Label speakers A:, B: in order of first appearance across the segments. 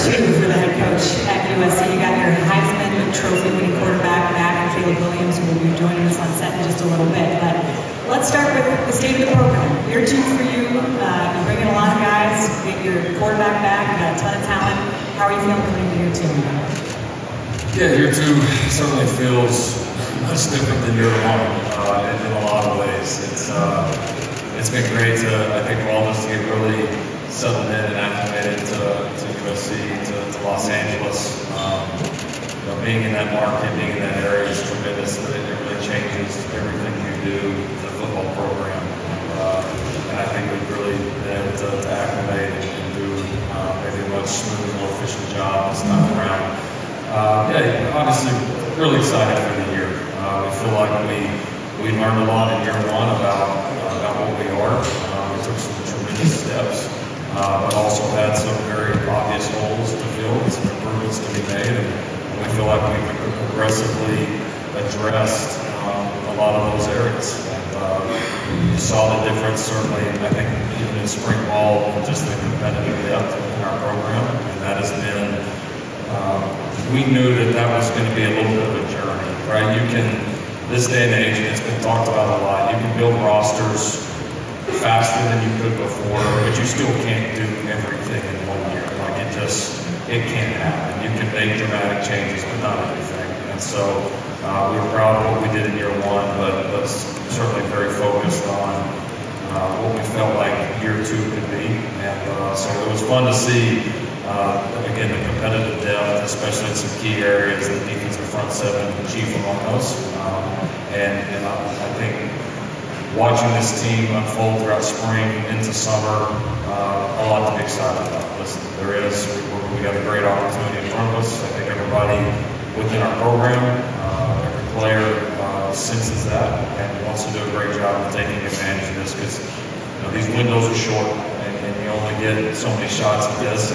A: 2 for the head coach at USC. You got your Heisman Trophy-winning quarterback back, Caleb Williams, who will be joining us on set in just a little bit. But let's start with the state of the program. Year 2 for you. You're bringing a lot of guys. You get your quarterback back. You got a ton of talent. How are you feeling going into year 2?
B: Yeah, year 2 certainly feels much different than year 1 in a lot of ways. It's been great to, I think, for all of us to get really settled in and acclimated to USC, to Los Angeles. Being in that market, being in that area is tremendous. It really changes everything you do, the football program. And I think we've really been able to acclimate and do maybe a much smoother, more efficient job this time around. Yeah, obviously, really excited for the year. We feel like we learned a lot in year 1 about what we are. We took some tremendous steps, but also had some very obvious holes to fill, some improvements to be made. And we feel like we've progressively addressed a lot of those areas. And you saw the difference, certainly, I think, even in spring ball, just the competitive depth in our program. And that has been, we knew that was going to be a little bit of a journey, right? You can, this day and age, and it's been talked about a lot, you can build rosters faster than you could before, but you still can't do everything in 1 year. Like it can't happen. You can make dramatic changes, but not everything. And so we were proud of what we did in year 1, but certainly very focused on what we felt like year 2 could be. And so it was fun to see, again, the competitive depth, especially in some key areas, the defensive front 7, chief among those. And I think watching this team unfold throughout spring into summer, a lot to be excited about. Listen, we got a great opportunity in front of us. I think everybody within our program, every player senses that and wants to do a great job of taking advantage of this because these windows are short and you only get so many shots at this.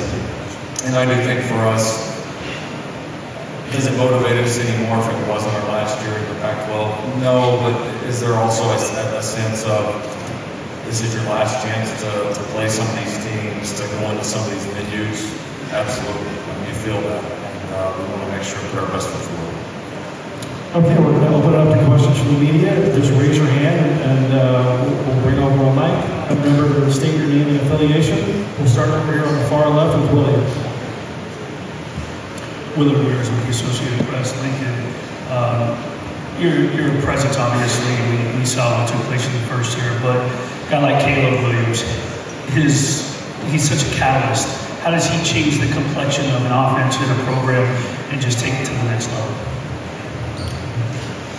B: And I do think for us, does it motivate us anymore if it wasn't our last year in the Pac-12? No, but is there also a sense of this is your last chance to play some of these teams, to go into some of these venues? Absolutely. You feel that. And we want to make sure we put our best foot forward.
C: Okay, we're going to open it up to questions from the media. Just raise your hand and we'll bring over a mic. Remember to state your name and affiliation. We'll start over here on the far left with William.
D: William Wears with the Associated Press, Lincoln. Your presence, obviously, we saw what took place in the first year, but a guy like Caleb Williams, he's such a catalyst. How does he change the complexion of an offense in a program and just take it to the next level?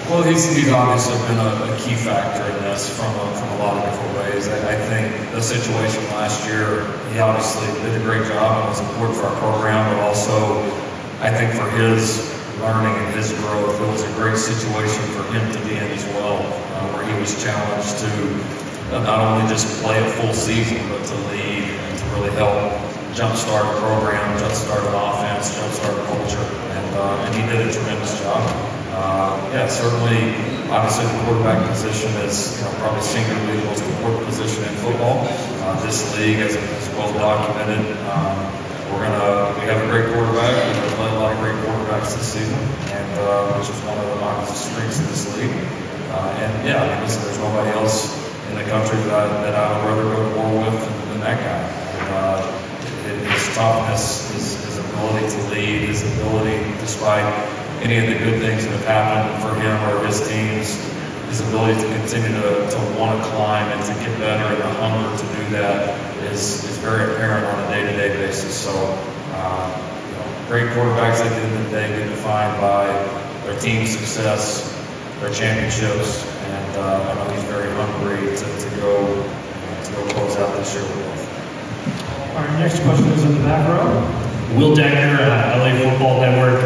B: Well, he's obviously been a key factor in this from a lot of different ways. I think the situation last year, he obviously did a great job and was important for our program, but also I think for his learning and his growth, it was a great situation for him to be in as well, where he was challenged to not only just play a full season, but to lead and to really help jumpstart a program, jumpstart an offense, jumpstart a culture, and he did a tremendous job. Yeah, certainly, obviously the quarterback position is probably singularly the most important position in football. This league is well documented. We have a great quarterback. We've played a lot of great quarterbacks this season, and which is one of the obvious strengths of this league. And yeah, listen, there's nobody else in the country that I would rather go to war with than that guy. And his toughness, his ability to lead, his ability, despite any of the good things that have happened for him or his teams, his ability to continue to want to climb and to get better, and the hunger to do that is very apparent on a day-to-day basis. So, great quarterbacks at the end of the day get defined by their team success, their championships, and I know he's very hungry to go close out this year with.
C: Our next question is in the back row.
E: Will Decker, LA Football Network.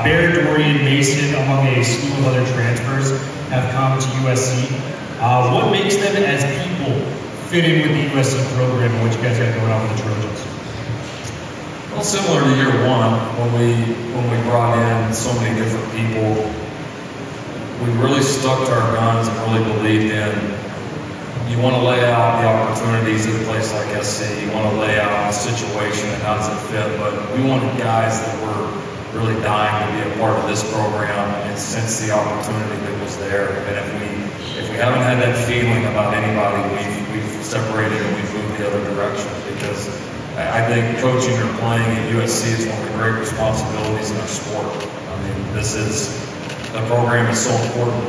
E: Bear, Dorian, Mason, among a slew of other transfers, have come to USC. What makes them as people fit in with the USC program and what you guys got going on with the Trojans?
B: Well, similar to year 1, when we brought in so many different people, we really stuck to our guns and really believed in you want to lay out the opportunities at a place like SC. You want to lay out the situation and how does it fit. But we wanted guys that were really dying to be a part of this program and sense the opportunity that was there. And if we haven't had that feeling about anybody, we've separated and we've moved the other direction. Because I think coaching or playing at USC is one of the great responsibilities in our sport. I mean, the program is so important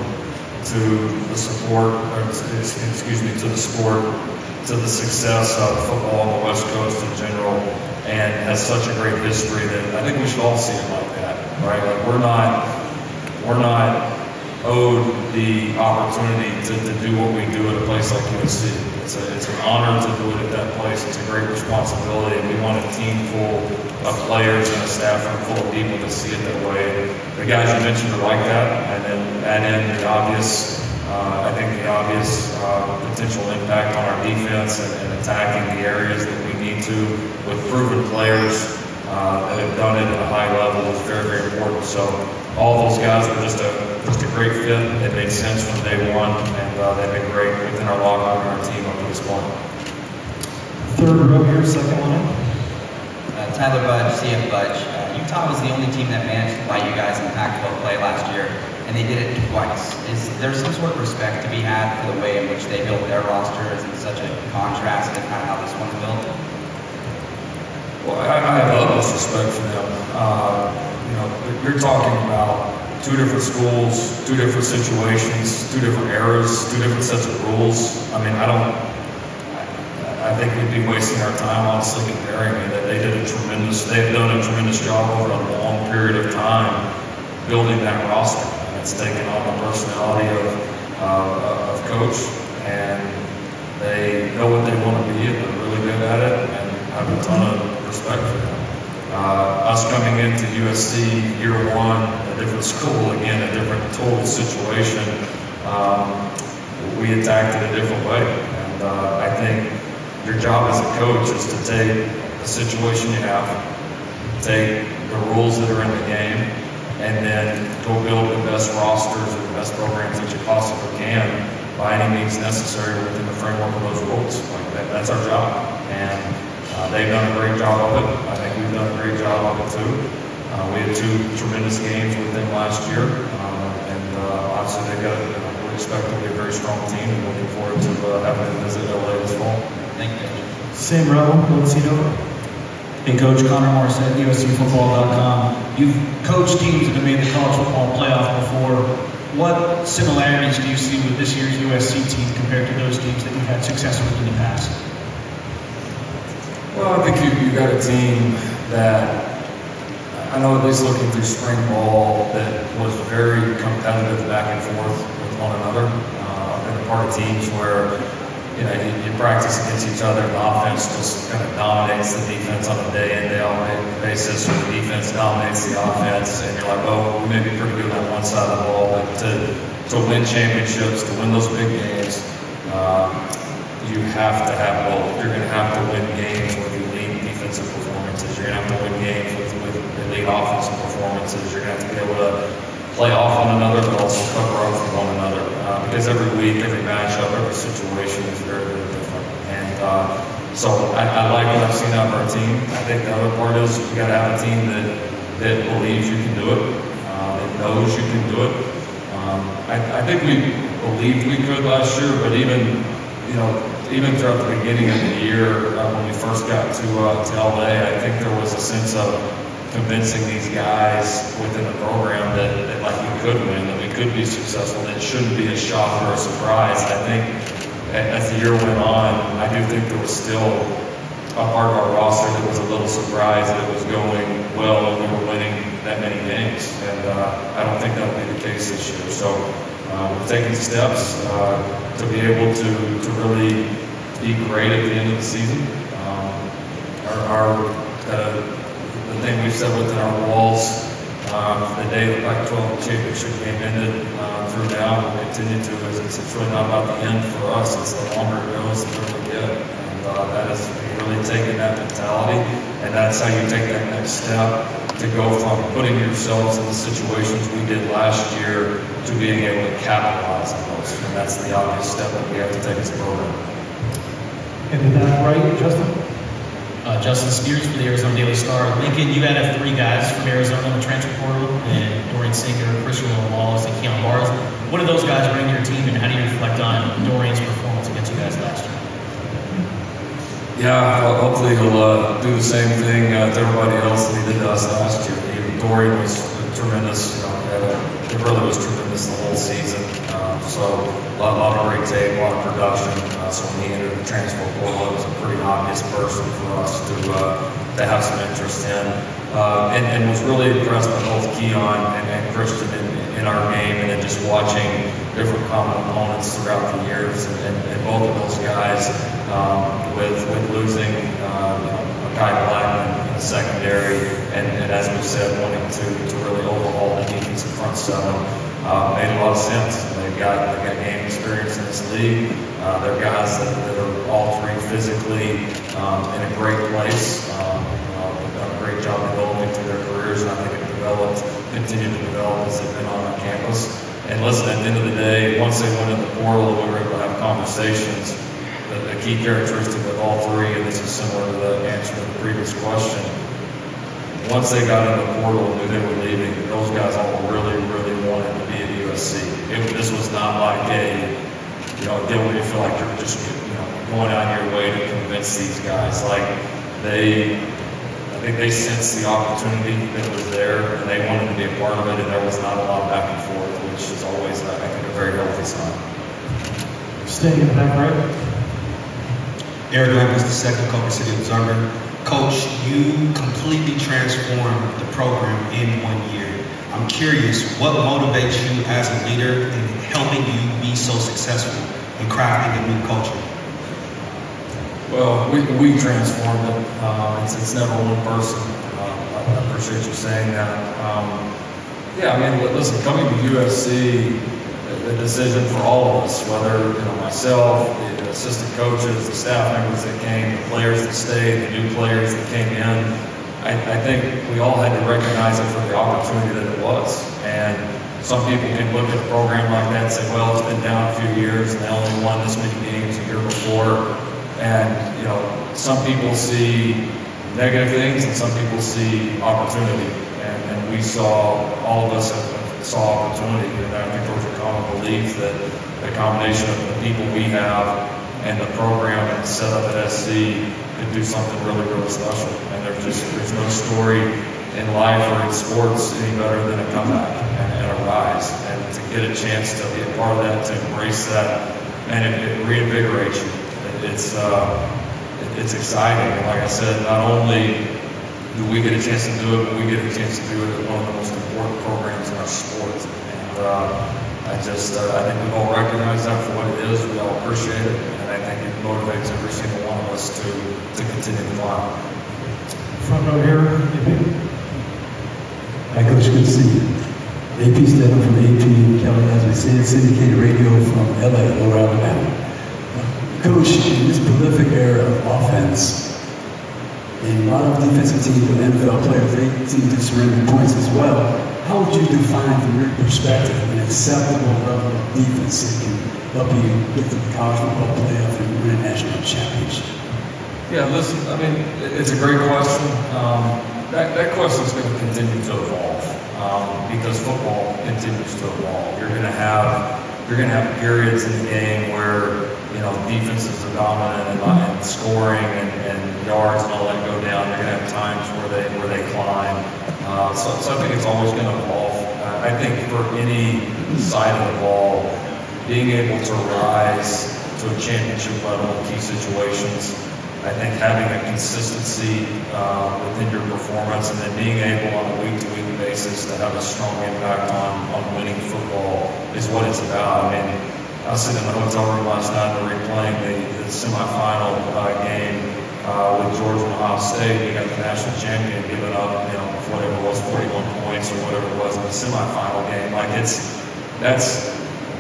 B: to the support, to the sport, to the success of football on the West Coast in general, and has such a great history that I think we should all see it like that, right? Like we're not owed the opportunity to do what we do at a place like USC. It's an honor to do it at that place. It's a great responsibility, and we want a team full of players and a staff room full of people to see it that way. The guys you mentioned are like that, and then add in the obvious, I think the obvious potential impact on our defense and attacking the areas that we need to with proven players that have done it at a high level is very, very important. So all those guys were just a great fit. It made sense from day one, and they've been great within our locker room and our team up to this point.
C: Third row here, second line.
F: Tyler Budge, CF Budge. Utah was the only team that managed to buy you guys in Pac-12 play last year, and they did it twice. Is there some sort of respect to be had for the way in which they built their roster? Is it such a contrast to kind of how this one's built?
B: Well, I have utmost respect for them. You're talking about two different schools, two different situations, two different eras, two different sets of rules. I mean, I think we'd be wasting our time honestly comparing it. They've done a tremendous job over a long period of time building that roster. And it's taken on the personality of coach, and they know what they want to be, and they're really good at it, and I have a ton of respect for them. Us coming into USC year one, a different school, again, a different total situation, we attacked it a different way. And I think your job as a coach is to take the situation you have, take the rules that are in the game, and then go build the best rosters and the best programs that you possibly can by any means necessary within the framework of those rules. Like that's our job. And they've done a great job of it. I think we've done a great job of it too. We had two tremendous games with them last year, and obviously they've got we expect to be a very strong team, and looking forward to having them visit LA this fall.
F: Thank you.
C: Same row, let's see over.
D: Hey, Coach Connor Morrissette, USCFootball.com. You've coached teams that have made the college football playoff before. What similarities do you see with this year's USC team compared to those teams that you've had success with in the past?
B: Well, I think you've got a team that, I know at least looking through spring ball, that was very competitive back and forth with one another. I've been a part of teams where you practice against each other, and the offense just kind of dominates the defense on a day-in, day-out basis, or the defense dominates the offense, and you're like, oh, we may be pretty good on one side of the ball, but to win championships, to win those big games, you have to have both. You're going to have to win games with elite defensive performances. You're going to have to win games with elite offensive performances. You're going to have to be able to play off one another, but also cover up for one another. Because every week, every matchup, every situation is very, very different. And so I like what I've seen out of our team. I think the other part is you got to have a team that believes you can do it, that knows you can do it. I think we believed we could last year, but even throughout the beginning of the year, when we first got to LA, I think there was a sense of convincing these guys within the program that like we could win, that we could be successful, that it shouldn't be a shock or a surprise. I think as the year went on, I do think there was still a part of our roster that was a little surprised that it was going well and we were winning that many games. And I don't think that'll be the case this year. So we're taking steps to be able to really be great at the end of the season. The thing we've said within our walls, the day the Pac-12 championship game ended through now, we'll continue to, is it's really not about the end for us, it's the longer it goes, the better we get. And that is really taking that mentality, and that's how you take that next step to go from putting yourselves in the situations we did last year to being able to capitalize on those. And that's the obvious step that we have to take as a program.
C: In the back right, Justin?
G: Justin Spears for the Arizona Daily Star. Lincoln, you had 3 guys from Arizona in the transfer portal, and Dorian Singer, Christian Wallace, and Keon Barnes. What did those guys bring to your team, and how do you reflect on Dorian's performance against you guys last year?
B: Yeah, well, hopefully he'll do the same thing to everybody else that he did to us last year. Dorian was tremendous. It really was tremendous the whole season. So a lot of great tape, a lot of production. So when he entered the transfer portal, it was a pretty obvious person for us to have some interest in. And was really impressed by both Keon and Christian in our game, and then just watching different common opponents throughout the years. And both of those guys, with losing Kai Blackman in the secondary, and as we said, wanting to really overhaul the defensive front seven, made a lot of sense. They've got game experience in this league. They're guys that are all 3 physically in a great place. They've done a great job developing through their careers, and I think continued to develop as they've been on our campus. And listen, at the end of the day, once they went in the portal, we were able to have conversations. The key characteristic of all 3, and this is similar to the answer to the previous question, once they got in the portal and knew they were leaving, those guys all really, really wanted to be at USC. This was not like deal where you feel like you're just, going out of your way to convince these guys. Like I think they sensed the opportunity that was there, and they wanted to be a part of it, and there was not a lot of back and forth, which is always, I think, a very healthy sign.
C: Staying in the back right.
H: Eric Lambert, the second Cobb City Observer. Coach, you completely transformed the program in 1 year. I'm curious, what motivates you as a leader in helping you be so successful in crafting a new culture?
B: Well, we transformed it. It's never one person. I appreciate you saying that. Yeah, I mean, listen, coming to USC, the decision for all of us, whether myself, the assistant coaches, the staff members that came, the players that stayed, the new players that came in, I think we all had to recognize it for the opportunity that it was. And some people can look at a program like that and say, well, it's been down a few years and they only won this many games a year before. And some people see negative things and some people see opportunity. And we saw, all of us saw opportunity. And I think there was a common belief that the combination of the people we have and the program and set up at SC could do something really, really special. And there's no story in life or in sports any better than a comeback and a rise. And to get a chance to be a part of that, to embrace that, and it reinvigorates you. It's exciting. And like I said, not only do we get a chance to do it, but we get a chance to do it at one of the most important programs in our sport. And I think we all recognize that for what it is. We all appreciate it, and I think it motivates every single one of us to continue to climb.
C: Front row here, AP.
I: Hi, Coach. Good to see you. AP Stedman from AP Kelly, as we said, syndicated radio from LA, Lower Alabama. Coach, in this prolific era of offense, and a lot of defensive teams and NFL players, they seem to surrender points as well. How would you define, from your perspective, an acceptable level of defense that can help you get to the college football playoff and win a national championship?
B: Yeah, listen, I mean, it's a great question. That question is going to continue to evolve because football continues to evolve. You're going to have periods in the game where defenses are dominant and scoring and yards and all that go down. You're going to have times where they climb. So I think it's always going to evolve. I think for any side of the ball, being able to rise to a championship level in key situations, I think having a consistency within your performance and then being able on a week-to-week basis to have a strong impact on winning football is what it's about. I mean, I was sitting in the hotel room last night and replaying the semifinal game with Georgia and Ohio State. You got the national champion giving up, whatever it was, 41 points or whatever it was in the semifinal game. Like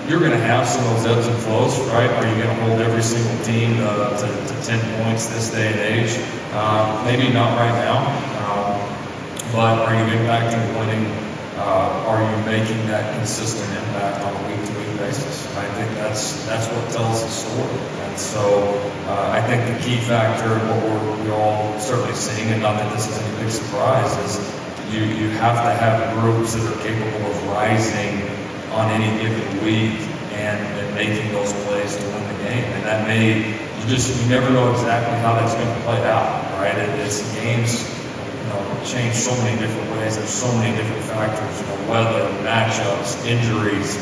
B: you're going to have some of those ebbs and flows, right? Are you going to hold every single team to 10 points this day and age? Maybe not right now. but are you impacting winning? Are you making that consistent impact on a week-to-week basis? And I think that's what tells the story. And so I think the key factor, what we're all certainly seeing, and not that this is any big surprise, is you have to have groups that are capable of rising on any given week and making those plays to win the game. And that you never know exactly how that's going to play out, right? It's games, change so many different ways. There's so many different factors, weather, matchups, injuries,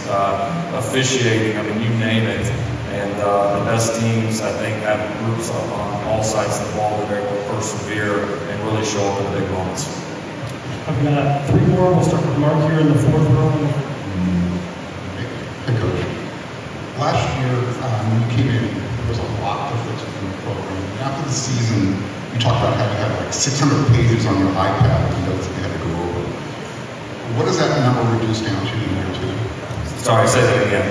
B: officiating, I mean, you name it. And the best teams, I think, have groups on all sides of the ball that are able to persevere and really show up in the big moments.
C: I've got 3 more. We'll start with Mark here in the 4th row.
J: Hey, Coach. Last year, when you came in, there was a lot of difference in the program. And after the season, you talked about how you had like 600 pages on your iPad of notes that you had to go over. What does that number reduce down to in year 2?
B: Sorry, say that again.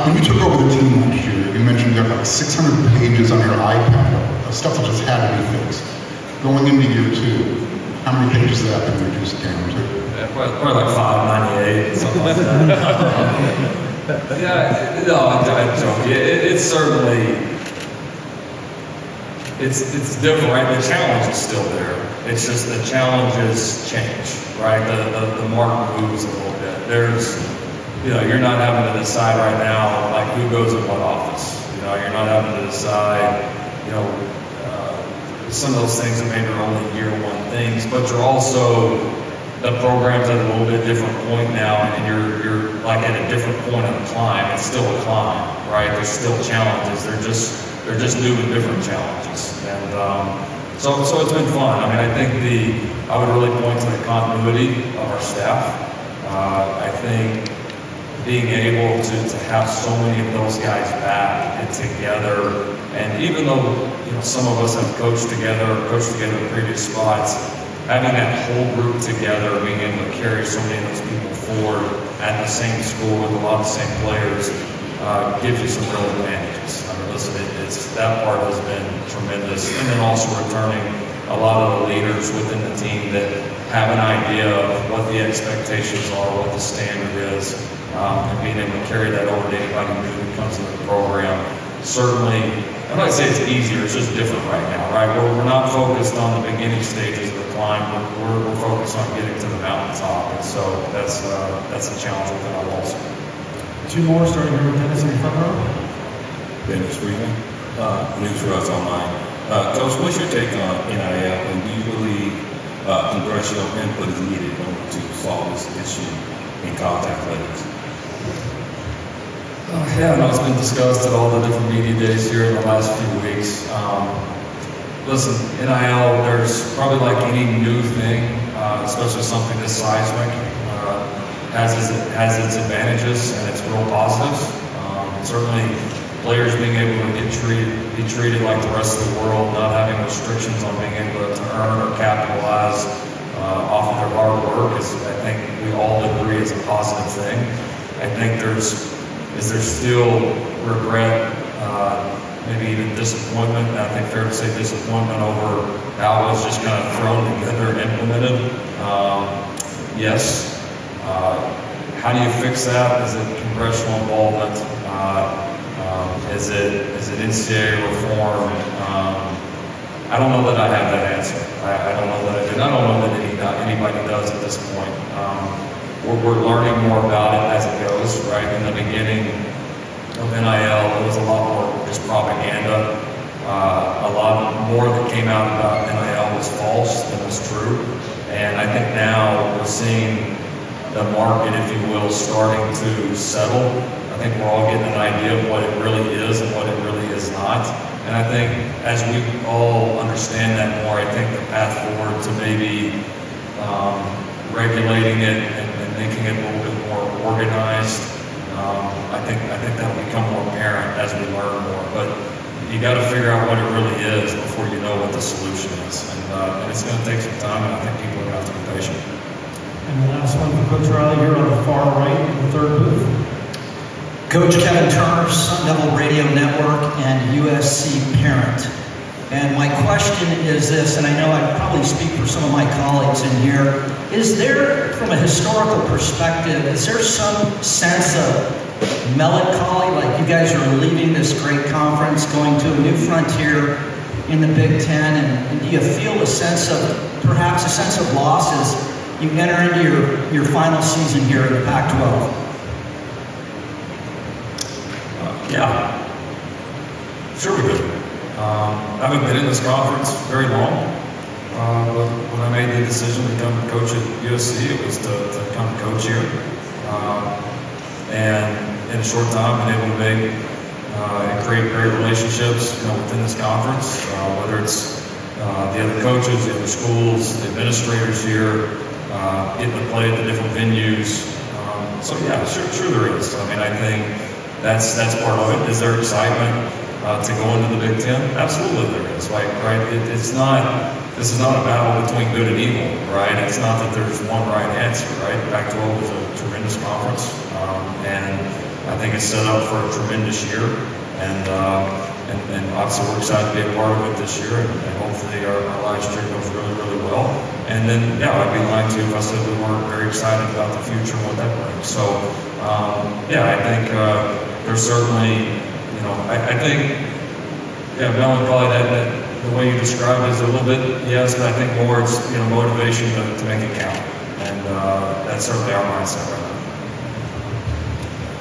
J: When you took over the team last year, you mentioned you have like 600 pages on your iPad of stuff that just had to be fixed. Going into year 2, how many pages has that been reduced down to?
B: Probably like 598, something like that. Yeah, no, I joke. It's certainly, it's different, right? The challenge is still there. It's just the challenges change, right? The mark moves a little bit. There's, you're not having to decide right now, like, who goes in what office. You're not having to decide, some of those things that maybe are only year 1 things, but you're also, the program's at a little bit different point now, and you're like at a different point of the climb. It's still a climb, right? There's still challenges. They're just new and different challenges. And so it's been fun. I mean, I think I would really point to the continuity of our staff. I think being able to have so many of those guys back and together, and even though some of us have coached together in previous spots, having that whole group together, being able to carry so many of those people forward at the same school with a lot of the same players, gives you some real advantages. I mean, listen, that part has been tremendous. And then also returning a lot of the leaders within the team that have an idea of what the expectations are, what the standard is, and being able to carry that over to anybody new that comes into the program. Certainly, I'm not saying it's easier, it's just different right now, right? We're not focused on the beginning stages of the climb, we're focused on getting to the mountaintop, and so that's a challenge within our walls.
C: 2 more, starting here with Dennis in the front row.
K: Dennis Freeman, News for Us Online. Coach, what's your take on NIL, and do you believe congressional input is needed in order to solve this issue in college athletics?
B: Yeah, no, it's been discussed at all the different media days here in the last few weeks. Listen, NIL, there's probably like any new thing, especially something this seismic, has its advantages and its real positives. Certainly, players being able to be treated like the rest of the world, not having restrictions on being able to earn or capitalize off of their hard work is, I think we all agree, is a positive thing. I think is there still regret, maybe even disappointment? I think fair to say disappointment over how it was just kind of thrown together and implemented. Yes. How do you fix that? Is it congressional involvement? Is it NCAA reform? I don't know that I have that answer. I don't know that I do. I don't know that anybody does at this point. We're learning more about it as it goes, right? In the beginning of NIL, it was a lot more just propaganda. A lot more that came out about NIL was false than was true. And I think now we're seeing the market, if you will, starting to settle. I think we're all getting an idea of what it really is and what it really is not. And I think as we all understand that more, I think the path forward to maybe regulating it and making it a little bit more organized, I think that'll become more apparent as we learn more. But you got to figure out what it really is before you know what the solution is. And it's going to take some time, and I think people are going to have to be patient.
C: And the last one for Coach Riley here on the far right in the 3rd booth.
L: Coach Kevin Turner, Sun Devil Radio Network and USC parent. And my question is this, and I know I probably speak for some of my colleagues in here, is there, from a historical perspective, is there some sense of melancholy, like you guys are leaving this great conference, going to a new frontier in the Big Ten, and do you feel a sense of, perhaps a sense of loss as you enter into your final season here in the Pac-12?
B: Yeah, sure we do. I haven't been in this conference very long, but when I made the decision to come coach at USC, it was to come coach here. And in a short time, I've been able to make and create great relationships, within this conference, whether it's the other coaches, the other schools, the administrators here, getting to play at the different venues. So yeah, sure there is. I mean, I think that's part of it. Is there excitement to go into the Big Ten? Absolutely there is. Right? This is not a battle between good and evil, right? It's not that there's one right answer, right? Pac-12 is a tremendous conference, and I think it's set up for a tremendous year. And obviously we're excited to be a part of it this year, and hopefully our last year goes really, really well. And then, yeah, I'd be lying to you if I said we weren't very excited about the future and what that brings. So, yeah, I think there's certainly, I think, yeah, melancholy, that the way you describe it is a little bit, yes, but I think more it's, motivation to make it count. And that's certainly our mindset right now.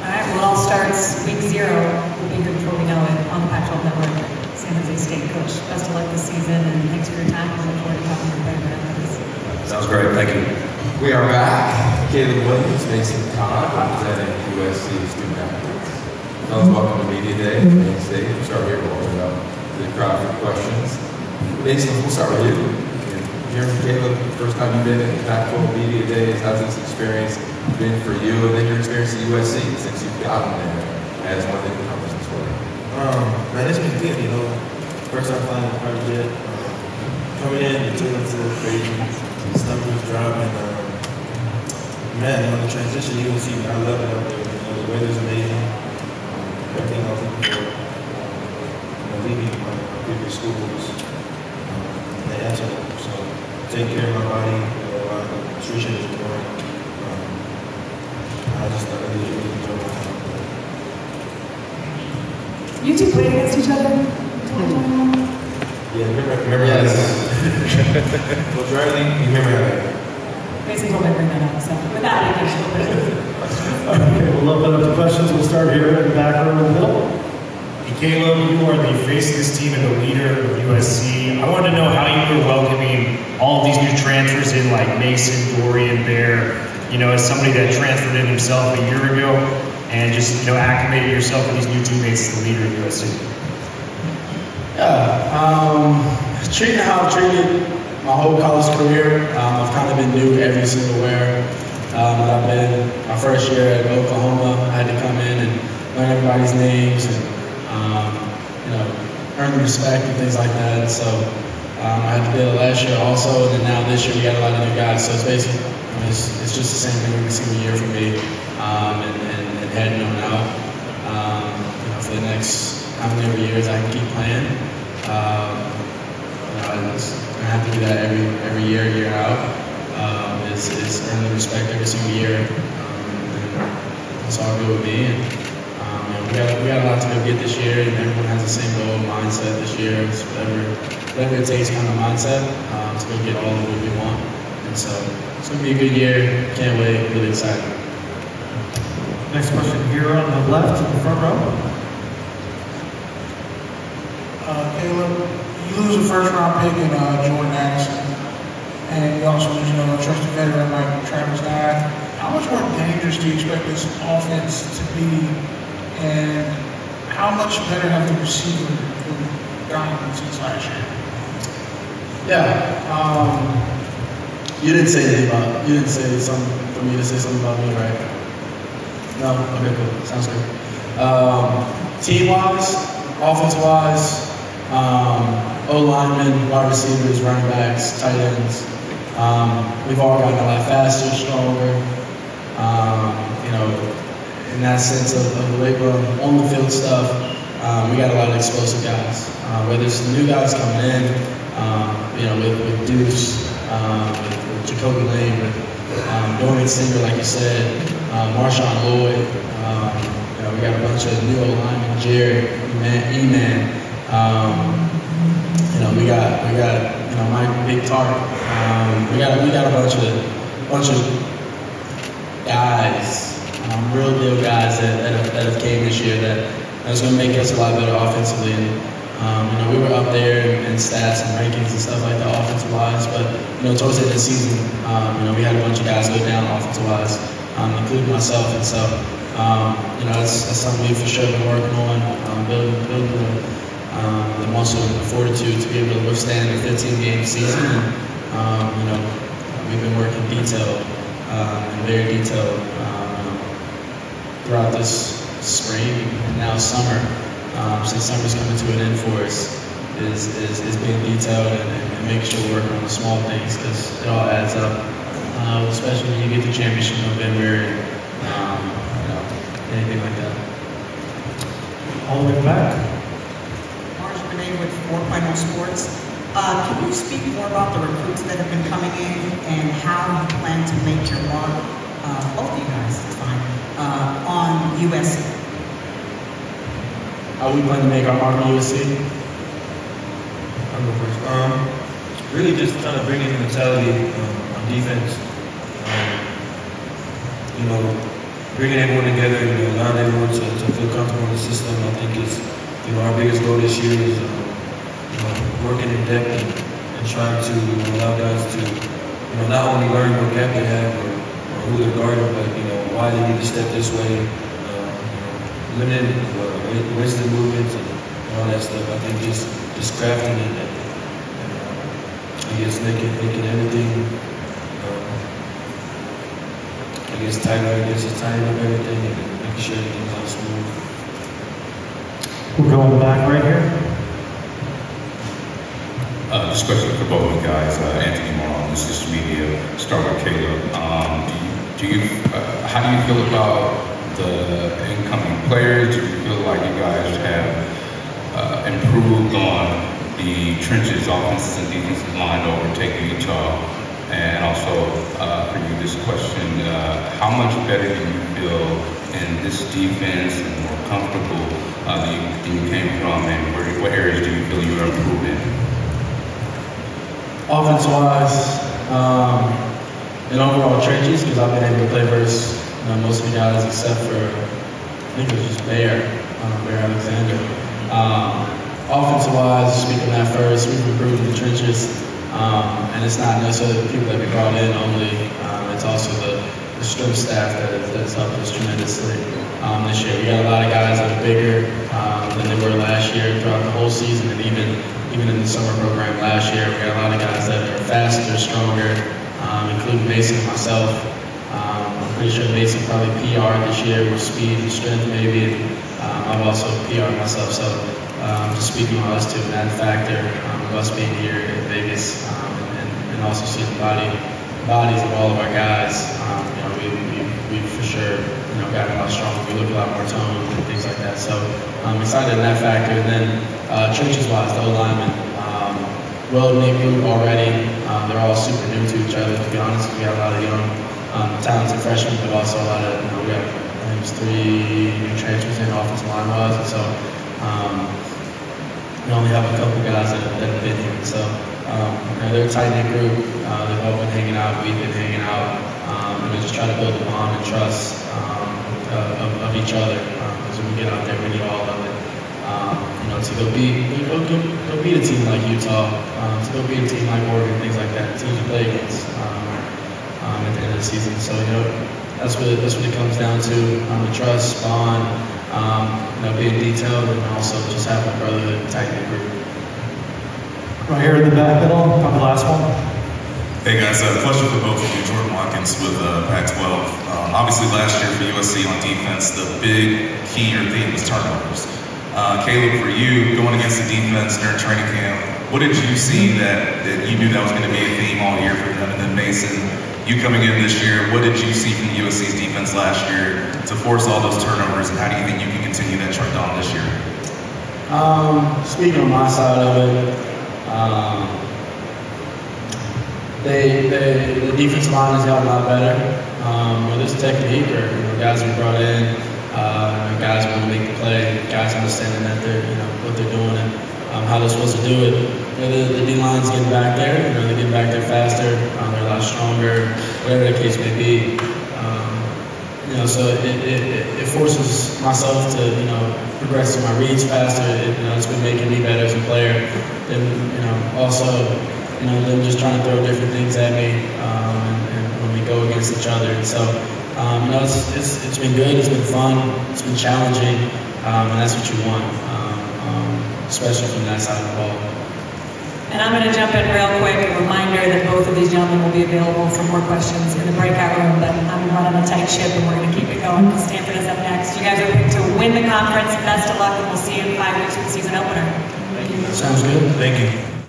A: All right, well, it all starts week 0. We'll be here before we know it on the Pac-12 Network. San Jose State coach. Best of luck this season, and thanks for your time. We look forward to talking to you better.
B: Sounds great. Thank you.
M: We are back. Caleb Williams, Mason Cobb, representing USC Zouk Nightclub. Fellas, welcome to Media Day. Main stage. We'll start here. We'll open up to the crowd for questions. Mason, we'll start with you. Jeremy, Caleb, first time you've been at the Pac-12 Media Days. How's this experience been for you, and then your experience at USC since you've gotten there as one of the newcomers as well?
N: Man, it's been good, First time flying quite a bit. Coming in, the turbulence was crazy. Stuff was driving. Man, the transition you will see, I love it up there. The weather's amazing. Everything I was looking for. Leaving my previous schools, they answer it. So taking care of my body, nutrition is important. I just really enjoy my time.
A: You two played against each other?
N: Yeah, remember that? Well, Charlie, you remember that?
A: Mason told me to bring that up, so with that, I guess
C: Okay, we'll open up the questions. We'll start here in the back row in the middle.
E: Caleb, you are the face of this team and the leader of USC. I wanted to know how you were welcoming all of these new transfers in, like Mason, Dorian, Bear, as somebody that transferred in himself a year ago, and just, acclimated yourself with these new teammates as the leader of USC.
O: Yeah, treating how I've treated my whole college career. I've kind of been new every single where that I've been. My first year at Oklahoma, I had to come in and learn everybody's names and, earn the respect and things like that. So I had to do it last year also, and then now this year we got a lot of new guys. So it's basically, it's just the same thing every single year for me, and heading on out. For the next how many years I can keep playing. I have to do that every year out. Is earn the respect every single year. That's all good with me. And, we got a lot to go get this year, and everyone has the same goal and mindset this year. It's whatever it takes kind of mindset to go get all of what we want. And so it's going to be a good year. Can't wait. Really excited.
C: Next question here on the left in the front row.
P: Caleb, you lose a first-round pick in Jordan Addison, and you also lose a trusted veteran like Travis Dye. How much more dangerous do you expect this offense to be, and how much better have the receiver gotten since last year?
O: Yeah, you didn't say something for me to say something about me, right? No? Okay, cool. Sounds good. Team-wise, offense-wise, O-linemen, wide receivers, running backs, tight ends. We've all gotten a lot faster, stronger. In that sense of the labor on the field stuff, we got a lot of explosive guys. Whether it's the new guys coming in, with Deuce, with Jacoby Lane, with Dorian Singer, like you said, Marshawn Lloyd. We got a bunch of new linemen, Jared, E-Man. We got Mike Big Tart. We got a bunch of guys, real deal guys that have came this year that's going to make us a lot better offensively. And we were up there in stats and rankings and stuff like that offensive wise, but towards the end of the season, we had a bunch of guys go down offensive wise, including myself, and so that's something we've for sure been working on, building the muscle and the fortitude to be able to withstand a 15-game season. And we've been working detailed and very detailed throughout this spring and now summer. Since summer's coming to an end for us, is being detailed and making sure we're working on the small things, because it all adds up, especially when you get to championship November and anything like that.
C: All the way back.
A: Marge Renee with 4.0 Sports. Can you speak more about the recruits that have been coming in and how you plan to make your mark, both of you guys, it's fine, on USC?
N: How we plan to make our mark on USC? I'll go first. Really just trying to bring in mentality on defense. Bringing everyone together, allowing everyone to feel comfortable in the system. I think is, our biggest goal this year is working in depth and trying to allow guys to, not only learn what gap they have or who they're guarding, but why they need to step this way. Limited wasted movements and all that stuff. I think just crafting it and making everything tighter. Just tying up everything and making sure everything's all smooth.
C: We'll go in the back right here.
K: This question for both of you guys. Anthony Moore, this is Media. Start with Caleb. How do you feel about the incoming players? Do you feel like you guys have improved on the trenches, offenses and defensive line, overtaking Utah? And also, for you, this question, how much better do you feel in this defense and more comfortable than you came from, and what areas do you feel you are improving?
O: Offense-wise, and overall trenches, because I've been able to play versus most of the guys except for, I think it was just Bear Alexander. Offensive-wise, speaking of that first, we've improved in the trenches. And it's not necessarily the people that we brought in only, it's also the strength staff that has helped us tremendously this year. We got a lot of guys that are bigger than they were last year throughout the whole season, and even in the summer program last year. We got a lot of guys that are faster, stronger, including Mason and myself. I'm pretty sure Mason probably PR'd this year with speed and strength maybe, and I've also PR'd myself. So just speaking on us two, that factor of us being here in Vegas and also seeing the bodies of all of our guys, we for sure gotten a lot stronger. We look a lot more toned and things like that. So I'm excited in that factor. And then trenches-wise, the O-linemen, well-knit group already. They're all super new to each other, to be honest. We got a lot of young, talented freshmen, but also a lot of, we have, I think it's 3 new transfers in offensive line-wise. And so we only have a couple guys that have been here. So they're a tight-knit group. They've all been hanging out. We've been hanging out. And we just try to build a bond and trust of each other. Because when we get out there, we need all of it. To go beat a team like Utah, to go beat a team like Oregon, things like that. Teams you play against at the end of the season. So that's what it comes down to. The trust, bond, being detailed, and also just having a brotherhood, tight-knit group.
C: Right here in the back middle, probably the last one.
Q: Hey guys, question for both of you. Jordan Watkins with Pac-12. Obviously last year for USC on defense, the big key or theme was turnovers. Caleb, for you, going against the defense during training camp, what did you see that you knew that was going to be a theme all year for them? And then Mason, you coming in this year, what did you see from USC's defense last year to force all those turnovers, and how do you think you can continue that trend on this year?
O: Speaking on my side of it, the defensive line has gotten a lot better. Whether it's technique or guys we brought in, guys want to make the play, guys understanding that they're what they're doing and how they're supposed to do it. The D line's getting back there. They're getting back there faster. They're a lot stronger. Whatever the case may be. So it forces myself to progress in my reads faster. It's been making me better as a player. And also them just trying to throw different things at me and when we go against each other. And so it's been good. It's been fun. It's been challenging, and that's what you want, especially from that side of the ball.
A: And I'm going to jump in real quick. A reminder that both of these gentlemen will be available for more questions in the breakout room, but I'm running a tight ship and we're going to keep it going. Stanford is up next. You guys are picked to win the conference. Best of luck, and we'll see you in 5 weeks for the season opener.
O: Sounds good. Thank you.